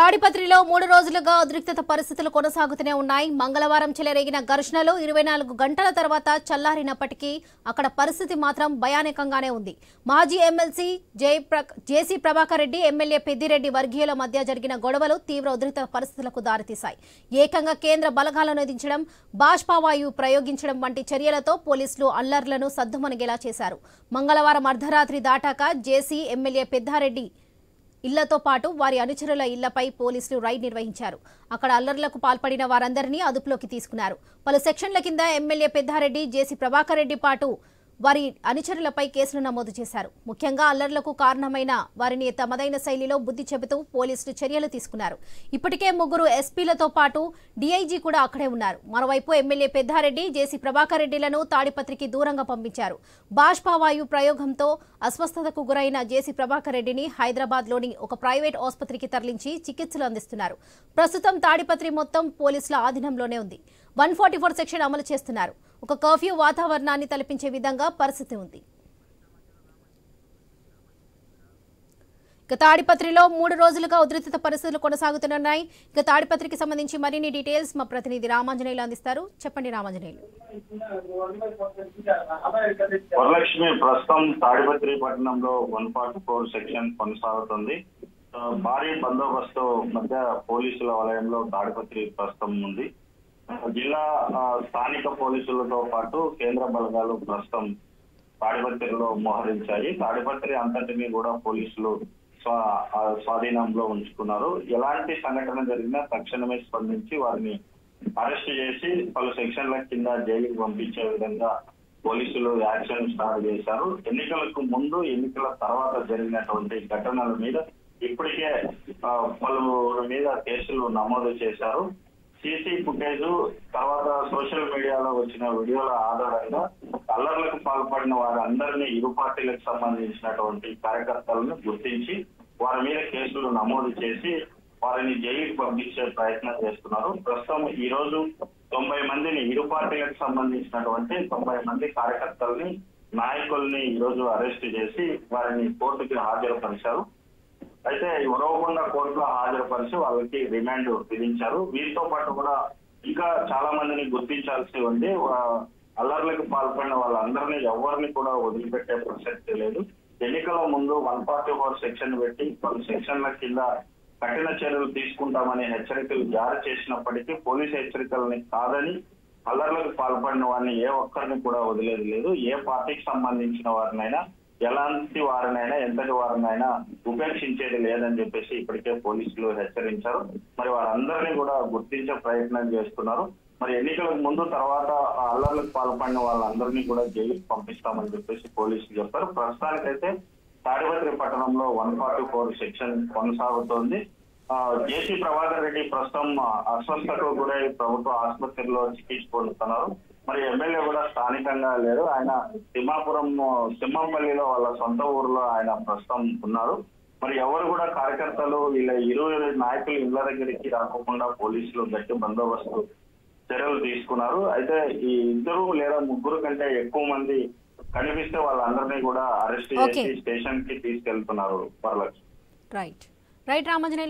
తాడిపత్రిలో 3 రోజులుగా ఉద్రిక్తత పరిస్థితులు కొనసాగుతూనే ఉన్నాయి. మంగళవారం చెలరేగిన ఘర్షణలు 24 గంటల తర్వాత చల్లారినప్పటికీ అక్కడ పరిస్థితి మాత్రం భయానకంగానే ఉంది. మాజీ ఎమ్మెల్సీ జేసీ ప్రభాకర్ రెడ్డి, ఎమ్మెల్యే పెద్దిరెడ్డి వర్గీయుల మధ్య జరిగిన గొడవలు తీవ్ర ఉద్రిక్త పరిస్థితులకు దారితీశాయి. ఏకంగా కేంద్ర బలగాలను దించడం, బాష్పవాయువు ప్రయోగించడం వంటి చర్యలతో పోలీసులు అల్లర్లను సద్దుమణిగేలా చేశారు. మంగళవారం అర్ధరాత్రి దాటాక జేసీ, ఎమ్మెల్యే పెద్దారెడ్డి ఇళ్లతో పాటు వారి అనుచరుల ఇళ్లపై పోలీసులు రైడ్ నిర్వహించారు. అక్కడ అల్లర్లకు పాల్పడిన వారందరినీ అదుపులోకి తీసుకున్నారు. పలు సెక్షన్ల కింద ఎమ్మెల్యే పెద్దారెడ్డి, జేసీ ప్రభాకర్ రెడ్డి పాటు వారి అనుచరులపై కేసులు నమోదు చేశారు. ముఖ్యంగా అల్లర్లకు కారణమైన వారిని తమదైన శైలిలో బుద్ధి చెబుతూ పోలీసులు చర్యలు తీసుకున్నారు. ఇప్పటికే 3 ఎస్పీలతో పాటు డీఐజీ కూడా అక్కడే ఉన్నారు. మరోవైపు ఎమ్మెల్యే పెద్దారెడ్డి, జేసీ ప్రభాకర్ రెడ్డిలను తాడిపత్రికి దూరంగా పంపించారు. బాష్పవాయు ప్రయోగంతో అస్వస్థతకు గురైన జేసీ ప్రభాకర్ రెడ్డిని హైదరాబాద్లోని ఒక ప్రైవేట్ ఆసుపత్రికి తరలించి చికిత్సలు అందిస్తున్నారు. ప్రస్తుతం తాడిపత్రి మొత్తం పోలీసుల ఆధీనంలోనే ఉంది. 144 సెక్షన్ అమలు చేస్తున్నారు. ఒక కర్ఫ్యూ వాతావరణాన్ని తలపించే విధంగా పరిస్థితి ఉంది. ఇక తాడిపత్రిలో 3 రోజులుగా ఉద్రిక్తత పరిస్థితులు కొనసాగుతున్నాయి. ఇక తాడిపత్రికి సంబంధించి మరిన్ని డీటెయిల్స్ మా ప్రతినిధి రామాంజనేయులు అందిస్తారు. చెప్పండి రామాంజనేయులు. వరలక్ష్మి, ప్రస్తుతం తాడిపత్రి పట్టణంలో 144 సెక్షన్ కొనసాగుతుంది. భారీ బందోబస్తు మధ్య పోలీసుల వలయంలో తాడిపత్రి ప్రస్తుతం ఉంది. జిల్లా స్థానిక పోలీసులతో పాటు కేంద్ర బలగాలు ప్రస్తుతం తాడిపత్రిలో మోహరించాయి. తాడిపత్రి అంతటినీ కూడా పోలీసులు స్వాధీనంలో ఉంచుకున్నారు. ఎలాంటి సంఘటన జరిగినా తక్షణమే స్పందించి వారిని అరెస్ట్ చేసి పలు సెక్షన్ల కింద జైలుకు పంపించే విధంగా పోలీసులు యాక్షన్ స్టార్ట్ చేశారు. ఎన్నికలకు ముందు, ఎన్నికల తర్వాత జరిగినటువంటి ఘటనల మీద ఇప్పటికే పలువురి మీద కేసులు నమోదు చేశారు. సీసీ ఫుటేజ్ తర్వాత సోషల్ మీడియాలో వచ్చిన వీడియోల ఆధారంగా అల్లర్లకు పాల్పడిన వారందరినీ ఇరు పార్టీలకు సంబంధించినటువంటి కార్యకర్తలను గుర్తించి వారి మీద కేసులు నమోదు చేసి వారిని జైలుకి పంపించే ప్రయత్నం చేస్తున్నారు. ప్రస్తుతం ఈ రోజు 90 మందిని, ఇరు పార్టీలకు సంబంధించినటువంటి 90 మంది కార్యకర్తల్ని, నాయకుల్ని ఈ రోజు అరెస్ట్ చేసి వారిని కోర్టుకి హాజరుపరిచారు. అయితే ఉరవకొండ కోర్టులో హాజరుపరిచి వాళ్ళకి రిమాండ్ విధించారు. వీరితో పాటు కూడా ఇంకా చాలా మందిని గుర్తించాల్సి ఉంది. అల్లర్లకు పాల్పడిన వాళ్ళందరినీ ఎవరిని కూడా వదిలిపెట్టే ప్రసక్తి లేదు. ఎన్నికల ముందు 144 సెక్షన్ పెట్టి పలు సెక్షన్ల కింద కఠిన చర్యలు తీసుకుంటామని హెచ్చరికలు జారీ చేసినప్పటికీ పోలీసు హెచ్చరికలని కాదని అల్లర్లకు పాల్పడిన వారిని ఏ ఒక్కరిని కూడా వదిలేది లేదు. ఏ పార్టీకి సంబంధించిన వారినైనా, ఎలాంటి వారినైనా, ఎంతటి వారినైనా ఉపేక్షించేది లేదని చెప్పేసి ఇప్పటికే పోలీసులు హెచ్చరించారు. మరి వారందరినీ కూడా గుర్తించే ప్రయత్నం చేస్తున్నారు. మరి ఎన్నికలకు ముందు, తర్వాత అల్లర్లకు పాల్పడిన వాళ్ళందరినీ కూడా జైలుకి పంపిస్తామని చెప్పేసి పోలీసులు చెప్పారు. ప్రస్తుతానికైతే తాడిపత్రి పట్టణంలో 144 సెక్షన్ కొనసాగుతోంది. జేసీ ప్రభాకర్ రెడ్డి ప్రస్తుతం అస్వస్థతకు గురై ప్రభుత్వ ఆసుపత్రిలో చికిత్స పొందుతున్నారు. మరి ఎమ్మెల్యే కూడా స్థానికంగా లేరు. ఆయన సింహంపల్లిలో వాళ్ళ సొంత ఊరిలో ఆయన ప్రస్తుతం ఉన్నారు. మరి ఎవరు కూడా కార్యకర్తలు వీళ్ళ 20 నాయకులు ఇళ్ల దగ్గరికి రాకుండా పోలీసులు గట్టి బందోబస్తు చర్యలు తీసుకున్నారు. అయితే ఈ 2 లేదా 3 కంటే ఎక్కువ మంది కనిపిస్తే వాళ్ళందరినీ కూడా అరెస్ట్ చేసి స్టేషన్ కి తీసుకెళ్తున్నారు. రైట్ రామాంజనేయులు.